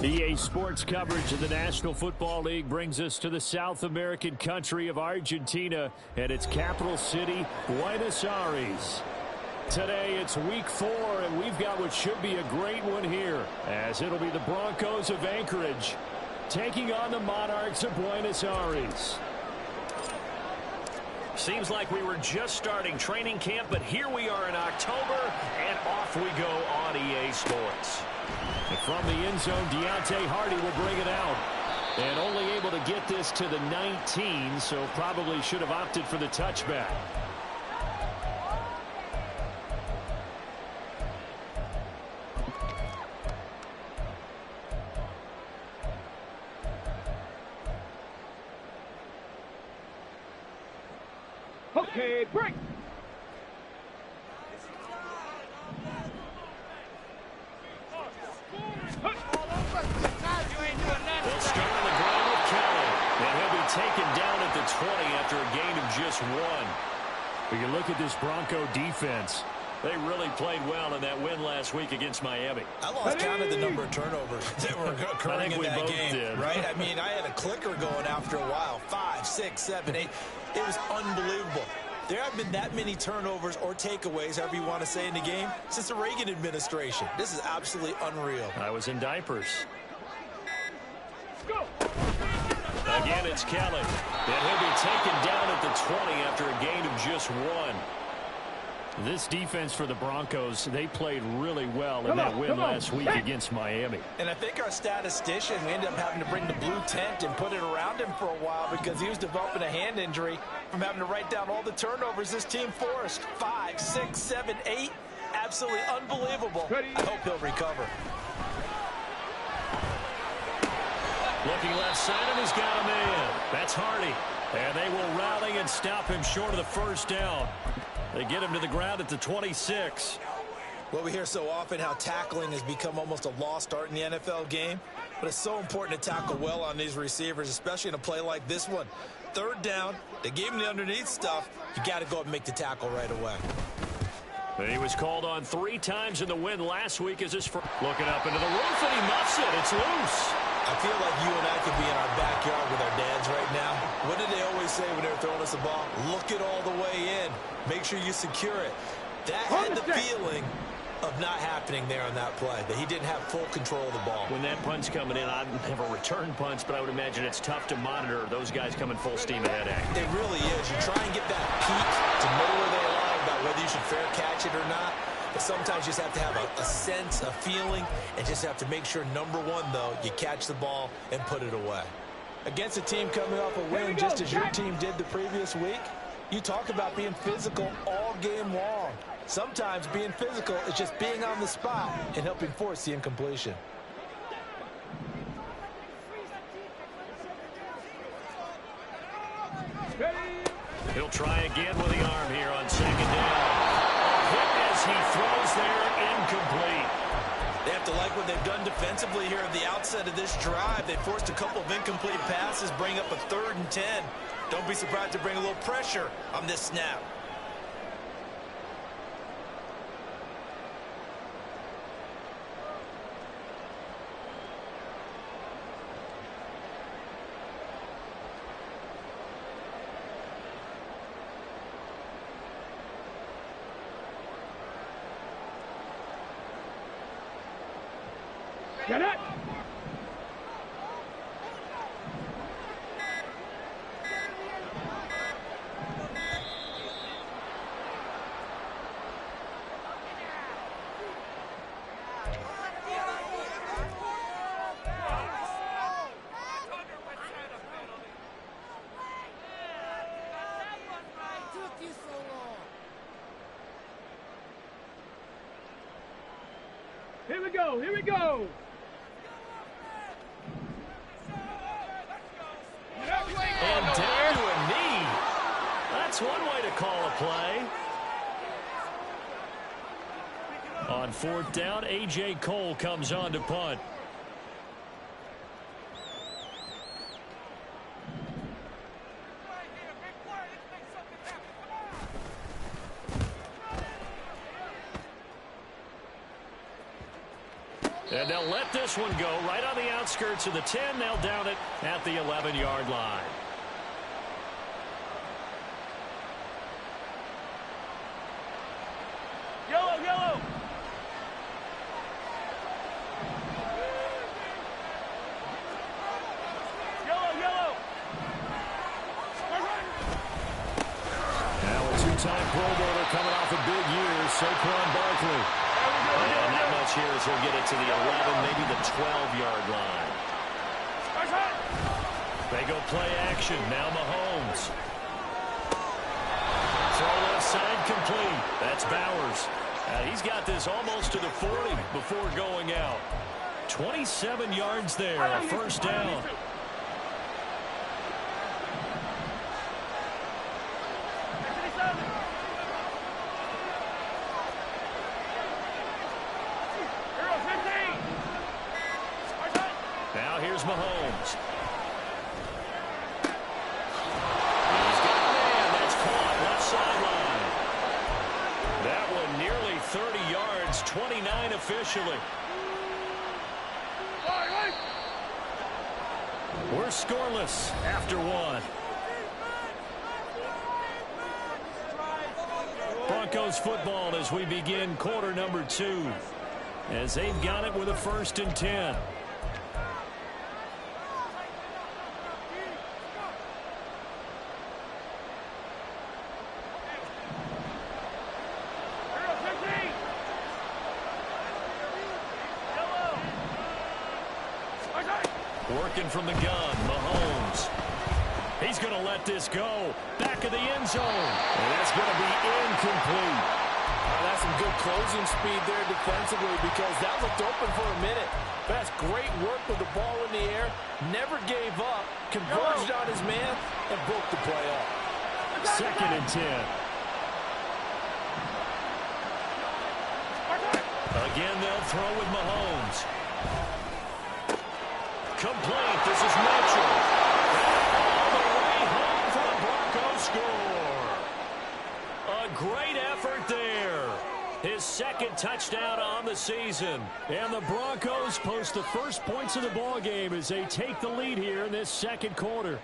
EA Sports coverage of the National Football League brings us to the South American country of Argentina and its capital city, Buenos Aires. Today it's week 4, and we've got what should be a great one here, as it'll be the Broncos of Anchorage taking on the Monarchs of Buenos Aires. Seems like we were just starting training camp, but here we are in October, and off we go on EA Sports. And from the end zone, Deontay Hardy will bring it out. And only able to get this to the 19, so probably should have opted for the touchback. Okay, break. They'll start on the ground with Kelly, and he'll be taken down at the 20 after a gain of just 1. When you look at this Bronco defense, they really played well in that win last week against Miami. I lost count of the number of turnovers that were occurring in that game, did. right? I mean, I had a clicker going after a while. 5, 6, 7, 8. It was unbelievable. There haven't been that many turnovers or takeaways, however you want to say, in the game since the Reagan administration. This is absolutely unreal. I was in diapers. Go. Again, it's Kelly. And he'll be taken down at the 20 after a gain of just 1. This defense for the Broncos, they played really well in that win last week against Miami. And I think our statistician, we ended up having to bring the blue tent and put it around him for a while because he was developing a hand injury from having to write down all the turnovers this team forced. 5, 6, 7, 8. Absolutely unbelievable. I hope he'll recover. Looking left side, and he's got him in. That's Hardy. And they will rally and stop him short of the first down. They get him to the ground at the 26. Well, we hear so often how tackling has become almost a lost art in the NFL game. But it's so important to tackle well on these receivers, especially in a play like this one. 3rd down, they gave him the underneath stuff. You got to go up and make the tackle right away. He was called on 3 times in the win last week as his first. Looking up into the roof, and he muffs it. It's loose. I feel like you and I could be in our backyard with our dads right now. What did they always say when they were throwing us the ball? Look it all the way in. Make sure you secure it. That had the feeling of not happening there on that play, that he didn't have full control of the ball. When that punt's coming in, I'd never return punts, but I would imagine it's tough to monitor those guys coming full steam ahead. It really is. You try and get that peek to know where they are about whether you should fair catch it or not. But sometimes you just have to have a sense, a feeling, and just have to make sure, number one, though, you catch the ball and put it away. Against a team coming off a win just as your team did the previous week, you talk about being physical all game long. Sometimes being physical is just being on the spot and helping force the incompletion. He'll try again with the arm here on 2nd down. Hit as he throws there, incomplete. They have to like what they've done defensively here at the outset of this drive. They forced a couple of incomplete passes, bring up a 3rd and 10. Don't be surprised to bring a little pressure on this snap. Get it. Here we go. Here we go. And down to a knee. That's one way to call a play. On 4th down, A.J. Cole comes on to punt. And they'll let this one go right on the outskirts of the 10. They'll down it at the 11-yard line. Yellow, yellow. Yellow, yellow. Now a two-time Pro Bowler coming off a big year, Saquon Barkley. And not much here as he'll get it to the 11, maybe the 12-yard line. They go play action. Now Mahomes. Throw left side complete. That's Bowers. He's got this almost to the 40 before going out. 27 yards there, a first down. Now here's Mahomes. He's got a man. That's caught left sideline. That one nearly 30 yards, 29 officially. We're scoreless after one. Broncos football as we begin quarter number 2. As they've got it with a 1st and 10. Working from the gun, Mahomes. He's going to let this go. Back of the end zone. And that's going to be incomplete. That's some good closing speed there defensively because that looked open for a minute. That's great work with the ball in the air. Never gave up. Converged on his man and broke the play up. 2nd and 10. Again, they'll throw with Mahomes. Complete. This is Mitchell. All the way home for the Broncos score. A great effort there. His 2nd touchdown on the season. And the Broncos post the first points of the ball game as they take the lead here in this 2nd quarter.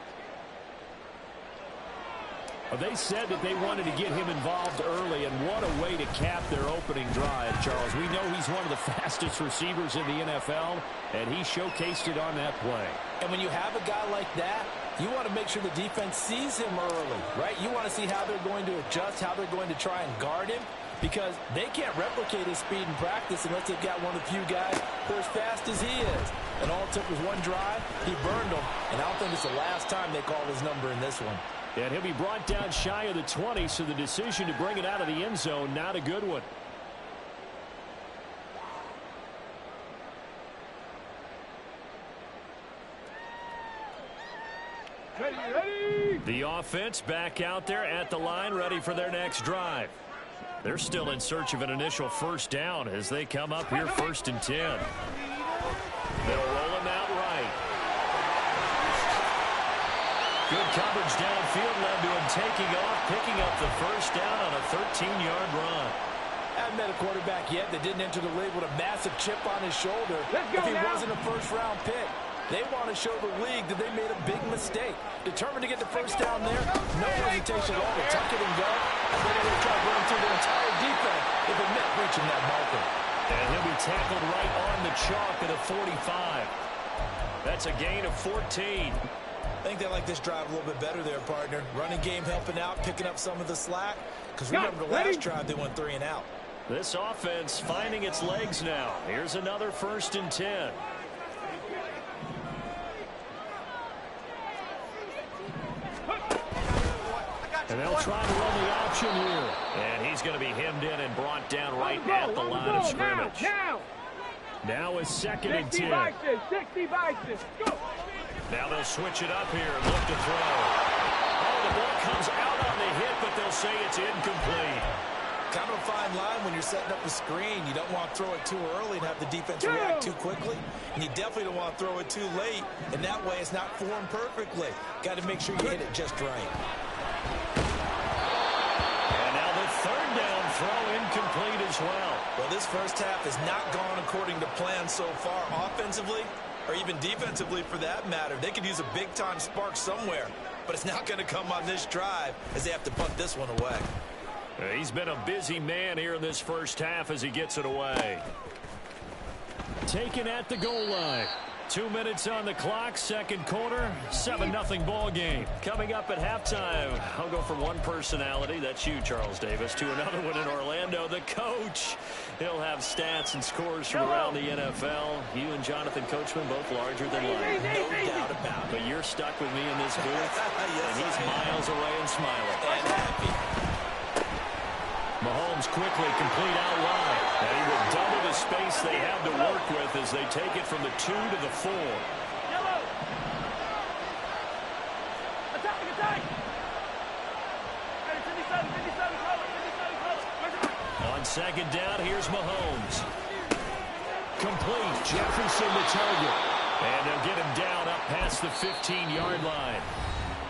They said that they wanted to get him involved early, and what a way to cap their opening drive, Charles. We know he's one of the fastest receivers in the NFL, and he showcased it on that play. And when you have a guy like that, you want to make sure the defense sees him early, right? You want to see how they're going to adjust, how they're going to try and guard him, because they can't replicate his speed in practice unless they've got one of the few guys who are as fast as he is. And all it took was one drive. He burned them, and I don't think it's the last time they called his number in this one. And he'll be brought down shy of the 20, so the decision to bring it out of the end zone, not a good one. Ready. The offense back out there at the line, ready for their next drive. They're still in search of an initial first down as they come up here 1st and 10. They'll roll him out right. Good coverage downfield led to him taking off, picking up the first down on a 13-yard run. Haven't met a quarterback yet that didn't enter the league with a massive chip on his shoulder if he wasn't a first-round pick. They want to show the league that they made a big mistake. Determined to get the first down there, no hesitation at all to tuck it and go. And then they're going to try to run through their entire defense if it meant reaching that marker. And he'll be tackled right on the chalk at a 45. That's a gain of 14. I think they like this drive a little bit better there, partner. Running game helping out, picking up some of the slack. Because remember the last drive, they went 3 and out. This offense finding its legs now. Here's another 1st and 10. And they'll try to run the option here. And he's going to be hemmed in and brought down right at the line of scrimmage. Now is 2nd and 10. 60 Bison. Go. Now they'll switch it up here and look to throw. Oh, the ball comes out on the hit, but they'll say it's incomplete. Kind of a fine line when you're setting up a screen. You don't want to throw it too early and have the defense react too quickly. And you definitely don't want to throw it too late. And that way it's not formed perfectly. Got to make sure you hit it just right. And now the 3rd down throw incomplete as well. Well, this first half has not gone according to plan so far offensively or even defensively for that matter. They could use a big-time spark somewhere, but it's not going to come on this drive as they have to punt this one away. He's been a busy man here in this first half as he gets it away. Taken at the goal line. 2 minutes on the clock, second quarter, 7-0 ball game. Coming up at halftime, I'll go from one personality, that's you, Charles Davis, to another one in Orlando, the coach. He'll have stats and scores from around the NFL. You and Jonathan Coachman both larger than life. No doubt about it. But you're stuck with me in this booth, Yes, and he's miles away and smiling. And happy. Mahomes quickly complete out wide. And he will double the space they have to work with as they take it from the 2 to the 4. Yellow. Attack, attack. 57, 57, cover. On second down, here's Mahomes. Complete. Jefferson the target. And they'll get him down up past the 15-yard line.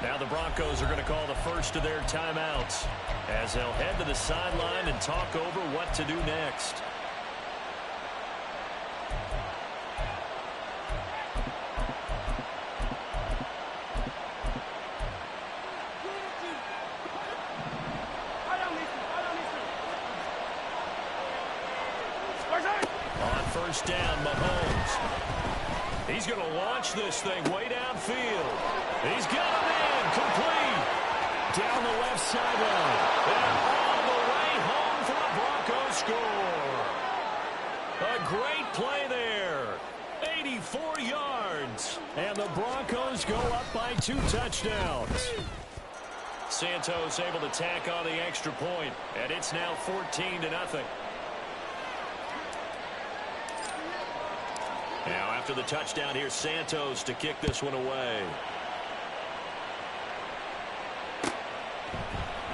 Now the Broncos are going to call the first of their timeouts as they'll head to the sideline and talk over what to do next. On first down, Mahomes. He's going to launch this thing way downfield. He's got him in, complete. Down the left sideline. And all the way home for the Broncos score. A great play there. 84 yards. And the Broncos go up by 2 touchdowns. Santos able to tack on the extra point, and it's now 14-0. Now after the touchdown, here's Santos to kick this one away.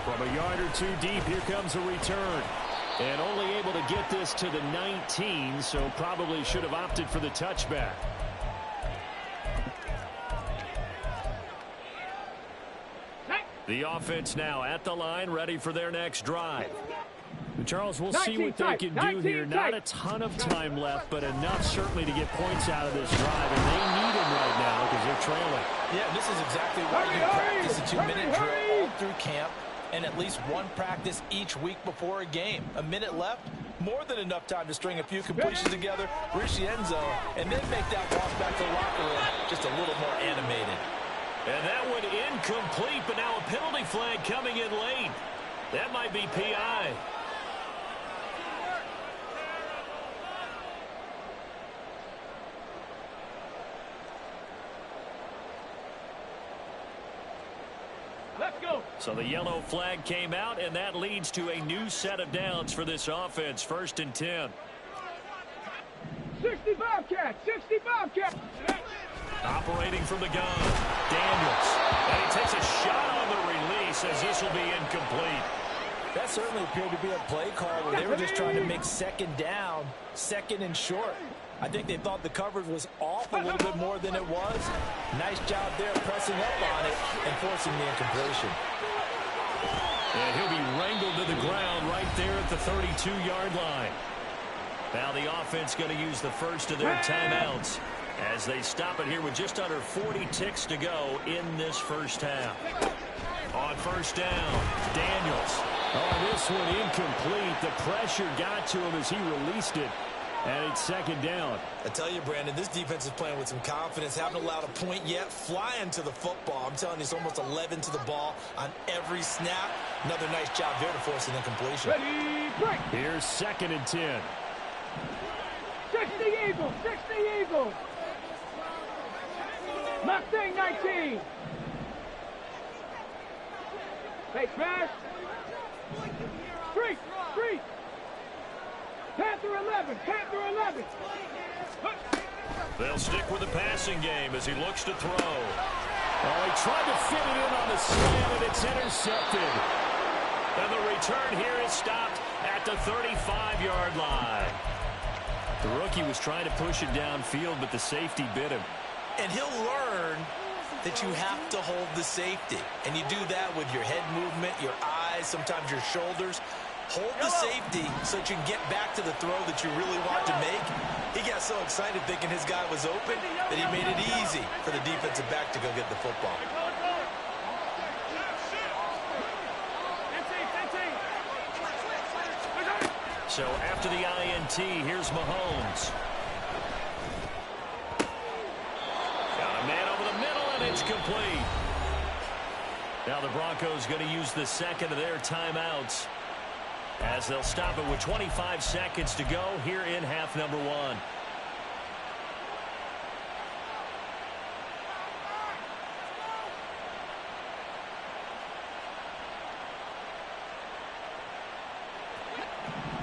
From a yard or 2 deep, here comes a return. And only able to get this to the 19, so probably should have opted for the touchback. The offense now at the line, ready for their next drive. Charles, we'll see what they can do here. Not a ton of time left, but enough certainly to get points out of this drive. And they need them right now because they're trailing. Yeah, this is exactly why you practice a 2-minute drill all through camp and at least one practice each week before a game. A minute left, more than enough time to string a few completions together, reach the end zone, and then make that walk back to the locker room just a little more animated. And that one incomplete, but now a penalty flag coming in late. That might be PI. Let's go. So the yellow flag came out, and that leads to a new set of downs for this offense. 1st and 10. 60 Bobcats, 60 Bobcats. Operating from the gun, Daniels. And he takes a shot on the release as this will be incomplete. That certainly appeared to be a play call where they were just trying to make second down, second and short. I think they thought the coverage was off a little bit more than it was. Nice job there pressing up on it and forcing the incompletion. And he'll be wrangled to the ground right there at the 32-yard line. Now the offense going to use the first of their timeouts as they stop it here with just under 40 ticks to go in this first half. On first down, Daniels. Oh, this one incomplete. The pressure got to him as he released it. And it's second down. I tell you, Brandon, this defense is playing with some confidence. Haven't allowed a point yet. Flying to the football. I'm telling you, it's almost 11 to the ball on every snap. Another nice job there to force an incompletion. Ready, break. Here's 2nd and 10. 60 Eagles, 60 Eagles. Mustang 19. Fake pass. Street, street. Panther 11, Panther 11. They'll stick with the passing game as he looks to throw. Oh, he tried to fit it in on the slant, and it's intercepted. And the return here is stopped at the 35-yard line. The rookie was trying to push it downfield, but the safety bit him. And he'll learn that you have to hold the safety. And you do that with your head movement, your eyes, sometimes your shoulders. hold the safety so that you can get back to the throw that you really want to make. He got so excited thinking his guy was open that he made it easy for the defensive back to go get the football. So after the INT, here's Mahomes. Got a man over the middle, and it's complete. Now the Broncos going to use the second of their timeouts as they'll stop it with 25 seconds to go here in half number one.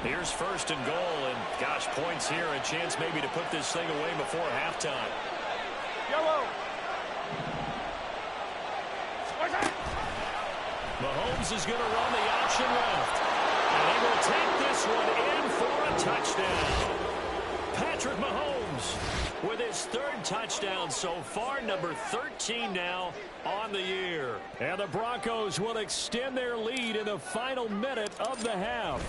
Here's first and goal, and gosh, points here, a chance maybe to put this thing away before halftime. Yellow. Mahomes is going to run the option left, and he will take this one in for a touchdown. Patrick Mahomes with his third touchdown so far, number 13 now on the year. And the Broncos will extend their lead in the final minute of the half.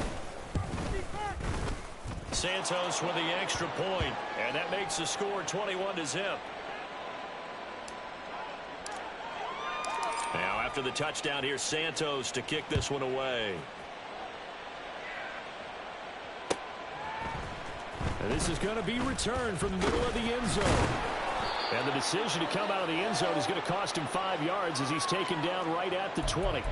Santos with the extra point, and that makes the score 21-0. Now after the touchdown, here's Santos to kick this one away. And this is going to be returned from the middle of the end zone. And the decision to come out of the end zone is going to cost him 5 yards as he's taken down right at the 20.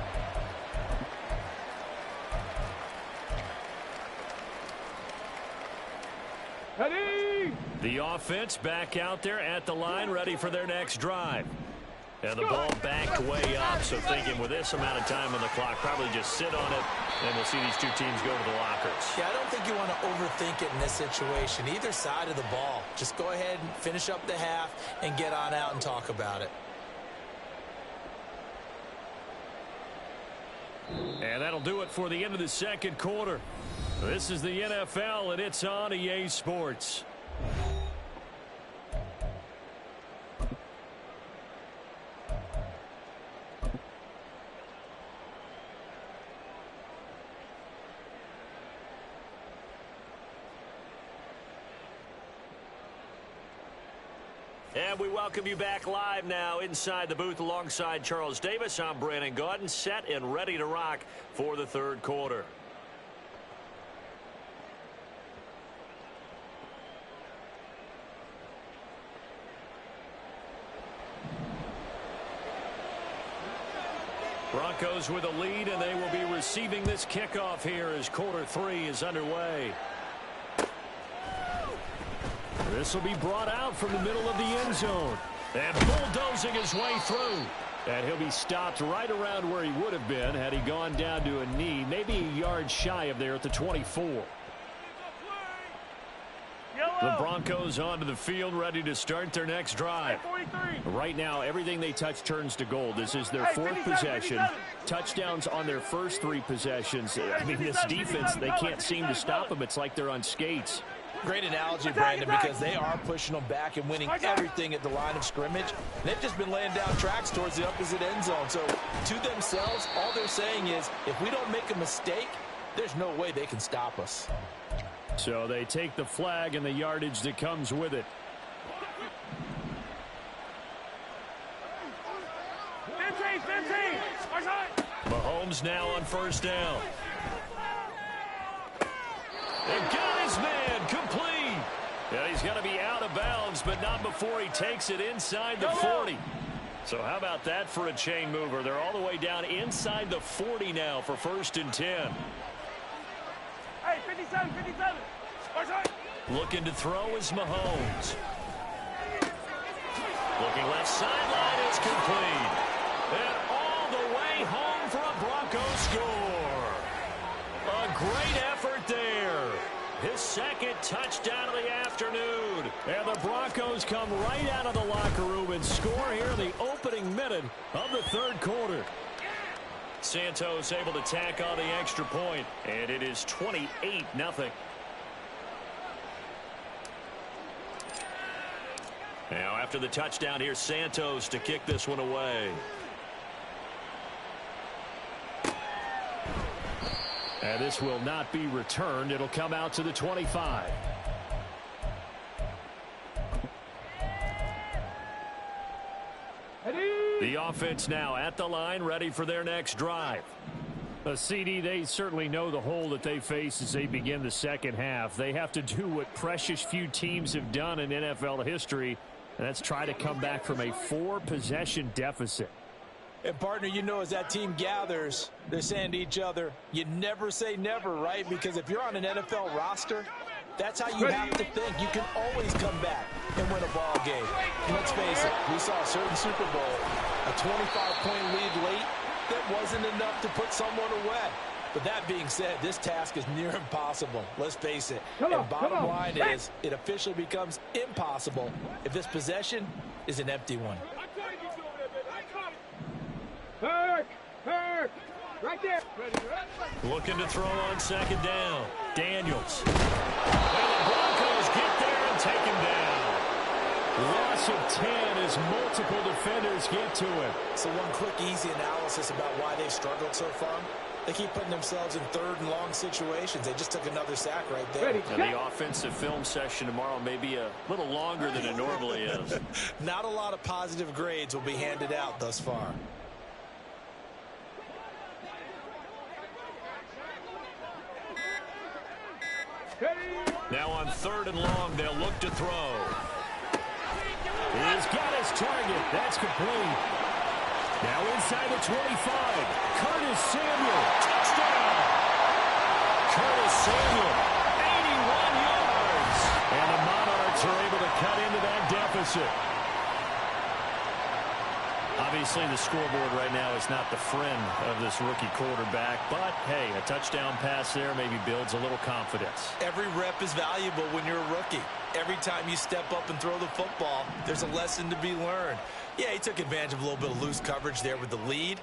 Ready. The offense back out there at the line, ready for their next drive. And the ball backed way up, so thinking with this amount of time on the clock, probably just sit on it, and we'll see these two teams go to the lockers. Yeah, I don't think you want to overthink it in this situation, either side of the ball. Just go ahead and finish up the half and get on out and talk about it. And that'll do it for the end of the second quarter. This is the NFL, and it's on EA Sports. And we welcome you back live now inside the booth alongside Charles Davis. I'm Brandon Gaudin, set and ready to rock for the third quarter. Broncos with a lead, and they will be receiving this kickoff here as quarter three is underway. This will be brought out from the middle of the end zone. And bulldozing his way through. And he'll be stopped right around where he would have been had he gone down to a knee, maybe a yard shy of there at the 24. The Broncos onto the field, ready to start their next drive. Right now, everything they touch turns to gold. This is their fourth possession. Touchdowns on their first three possessions. I mean, this defense, they can't seem to stop them. It's like they're on skates. Great analogy, Brandon, because they are pushing them back and winning everything at the line of scrimmage. They've just been laying down tracks towards the opposite end zone. So to themselves, all they're saying is, if we don't make a mistake, there's no way they can stop us. So they take the flag and the yardage that comes with it. Mahomes now on first down. And got his man complete. Yeah, he's got to be out of bounds, but not before he takes it inside the 40. So how about that for a chain mover? They're all the way down inside the 40 now for first and 10. Hey, 57, 57. Looking to throw is Mahomes. Looking left sideline is complete. And all the way home for a Broncos score. A great effort there. His second touchdown of the afternoon. And the Broncos come right out of the locker room and score here in the opening minute of the third quarter. Santos able to tack on the extra point, and it is 28-0. Now after the touchdown, here's Santos to kick this one away. And this will not be returned. It'll come out to the 25. The offense now at the line, ready for their next drive. CD, they certainly know the hole that they face as they begin the second half. They have to do what precious few teams have done in NFL history, and that's try to come back from a 4-possession deficit. And, partner, you know, as that team gathers, they're saying to each other, you never say never, right? Because if you're on an NFL roster, that's how you have to think. You can always come back and win a ball game. And let's face it, we saw a certain Super Bowl, a 25-point lead late, that wasn't enough to put someone away. But that being said, this task is near impossible. Let's face it. And bottom line is, it officially becomes impossible if this possession is an empty one. Hurt! Right there! Looking to throw on second down. Daniels. And the Broncos get there and take him down. Loss of 10 as multiple defenders get to him. So one quick, easy analysis about why they've struggled so far. They keep putting themselves in third and long situations. They just took another sack right there. And the offensive film session tomorrow may be a little longer than it normally is. Not a lot of positive grades will be handed out thus far. Now on third and long, they'll look to throw. He's got his target. That's complete. Now inside the 25. Curtis Samuel. Touchdown. Curtis Samuel. 81 yards. And the Monarchs are able to cut into that deficit. Obviously, the scoreboard right now is not the friend of this rookie quarterback. But, hey, a touchdown pass there maybe builds a little confidence. Every rep is valuable when you're a rookie. Every time you step up and throw the football, there's a lesson to be learned. Yeah, he took advantage of a little bit of loose coverage there with the lead.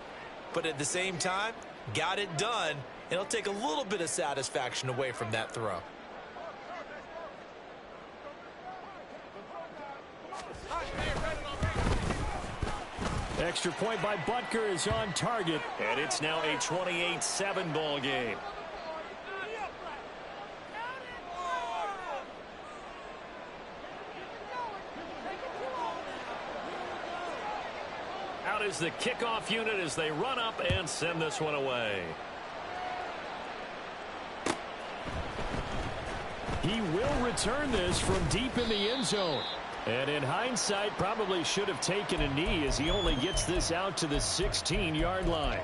But at the same time, got it done. And it'll take a little bit of satisfaction away from that throw. Extra point by Butker is on target. And it's now a 28-7 ball game. Out is the kickoff unit as they run up and send this one away. He will return this from deep in the end zone. And in hindsight, probably should have taken a knee as he only gets this out to the 16-yard line.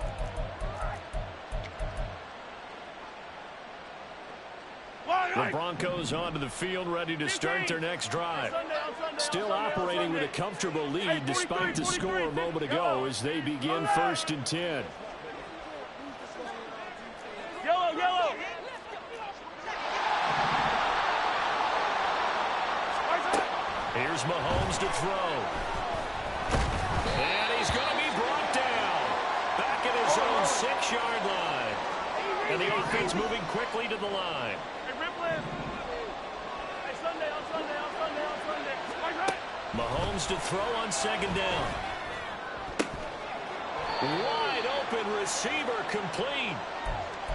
The Broncos onto the field, ready to start their next drive. Still operating with a comfortable lead despite the score a moment ago as they begin 1st and 10. Yellow! Here's Mahomes to throw. And he's going to be brought down. Back at his own 6-yard line. And the offense moving quickly to the line. Mahomes to throw on second down. Wide open receiver complete.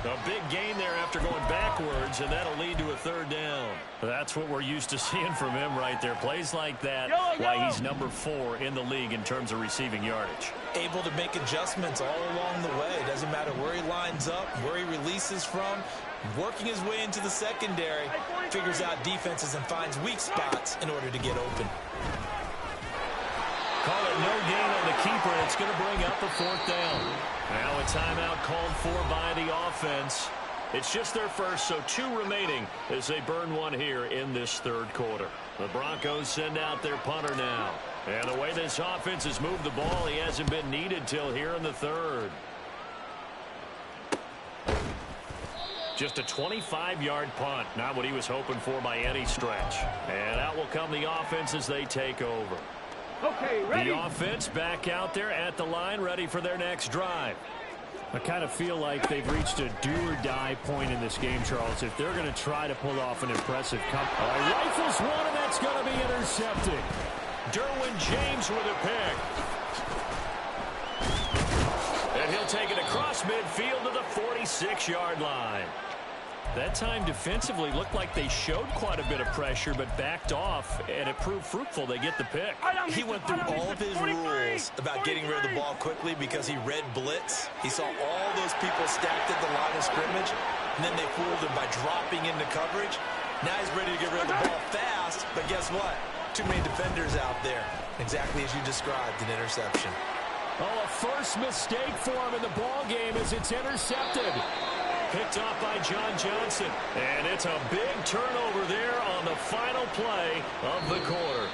A big gain there after going backwards, and that'll lead to a 3rd down. That's what we're used to seeing from him right there. Plays like that, why he's number 4 in the league in terms of receiving yardage. Able to make adjustments all along the way. Doesn't matter where he lines up, where he releases from. Working his way into the secondary, figures out defenses and finds weak spots in order to get open. Call it no gain on the keeper. It's going to bring up a 4th down. Now a timeout called for by the offense. It's just their first, so 2 remaining as they burn one here in this 3rd quarter. The Broncos send out their punter now. And the way this offense has moved the ball, he hasn't been needed till here in the 3rd. Just a 25-yard punt, not what he was hoping for by any stretch. And out will come the offense as they take over. Okay, ready. The offense back out there at the line, ready for their next drive. I kind of feel like they've reached a do-or-die point in this game, Charles. If they're going to try to pull off an impressive comeback. Rifles one, and that's going to be intercepted. Derwin James with a pick. And he'll take it across midfield to the 40. 26-yard line. That time defensively looked like they showed quite a bit of pressure but backed off, and it proved fruitful. They get the pick. He went through all of his rules about getting rid of the ball quickly because he read blitz. He saw all those people stacked at the line of scrimmage, and then they fooled him by dropping into coverage. Now he's ready to get rid of the ball fast, but guess what? Too many defenders out there. Exactly as you described, an interception. Oh, a first mistake for him in the ball game as it's intercepted. Picked off by John Johnson. And it's a big turnover there on the final play of the quarter.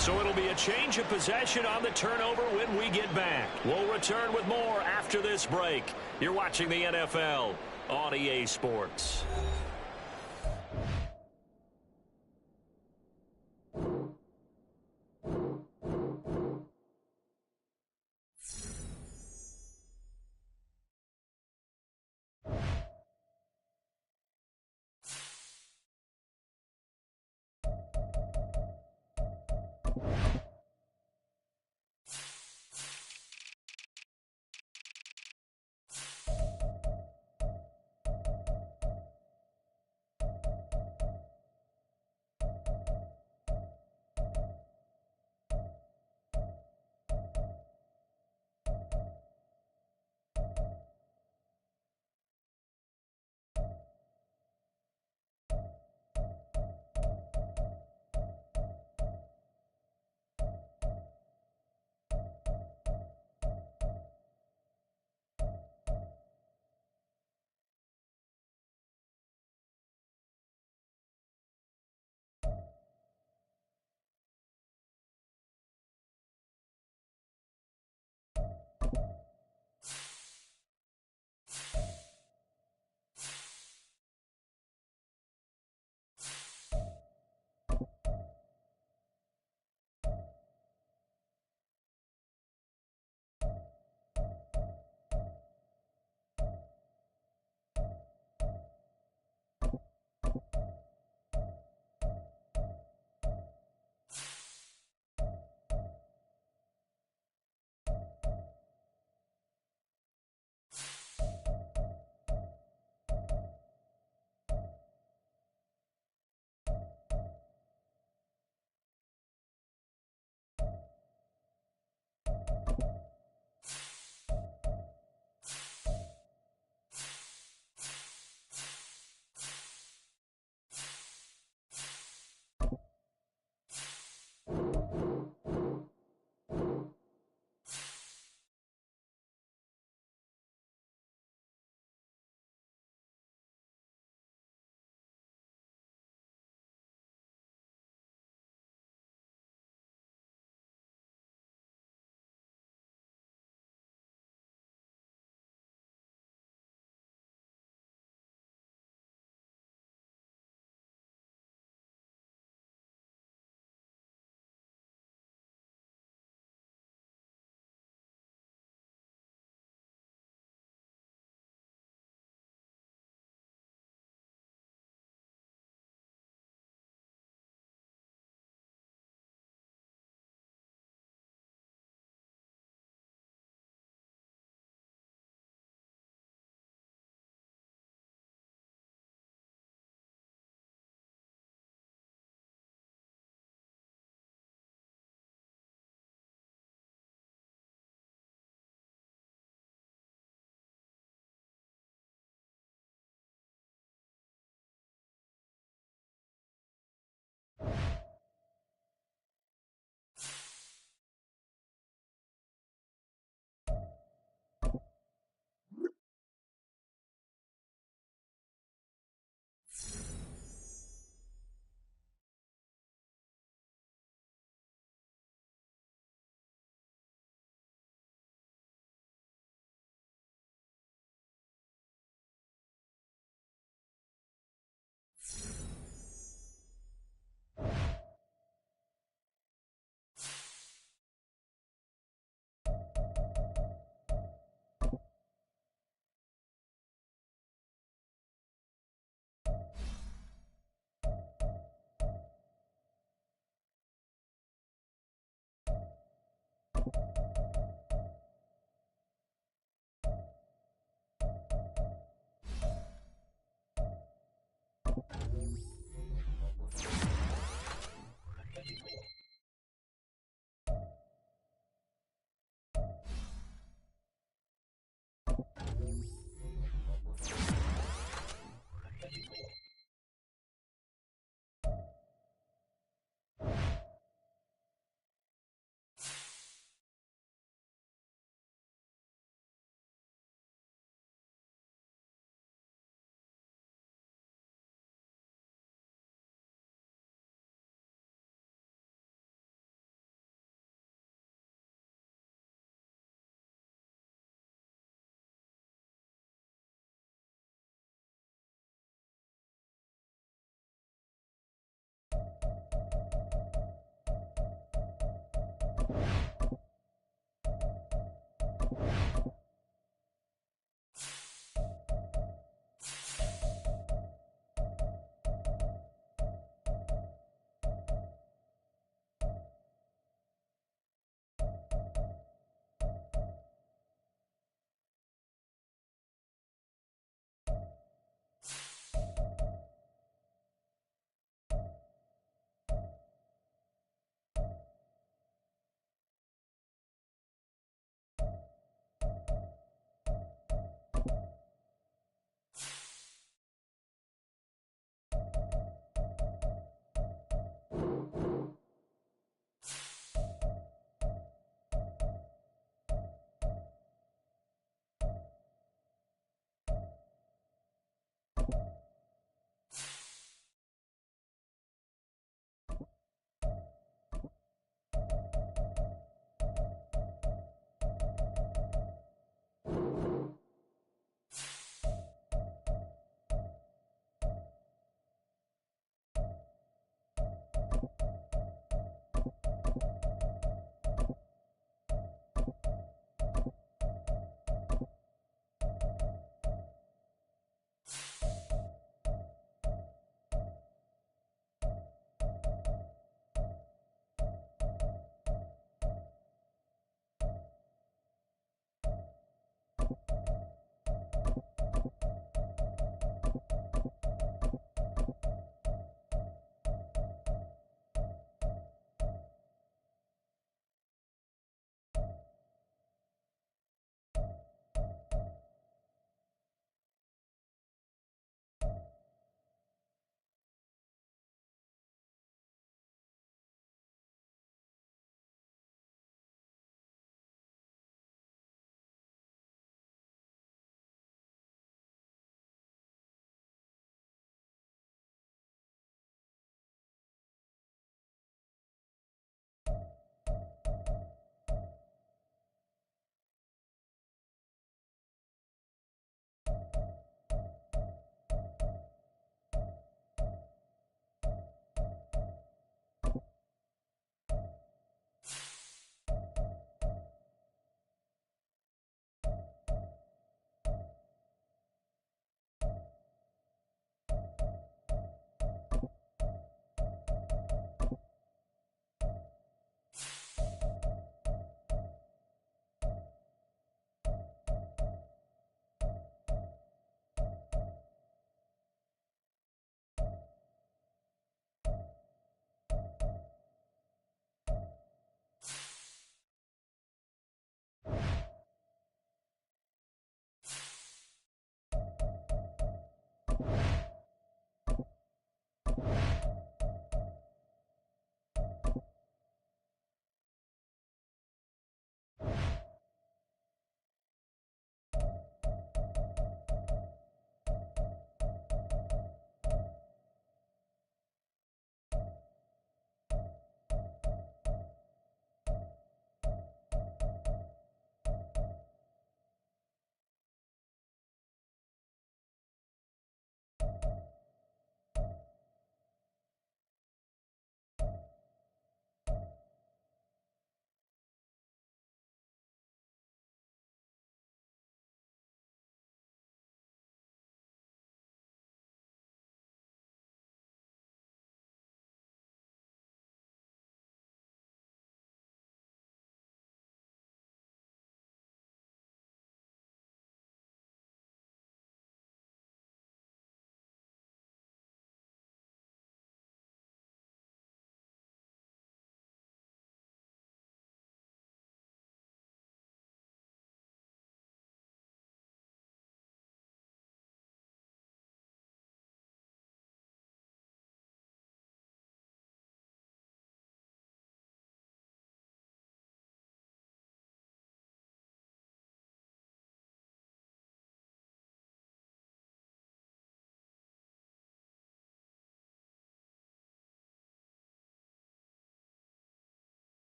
So it'll be a change of possession on the turnover when we get back. We'll return with more after this break. You're watching the NFL on EA Sports.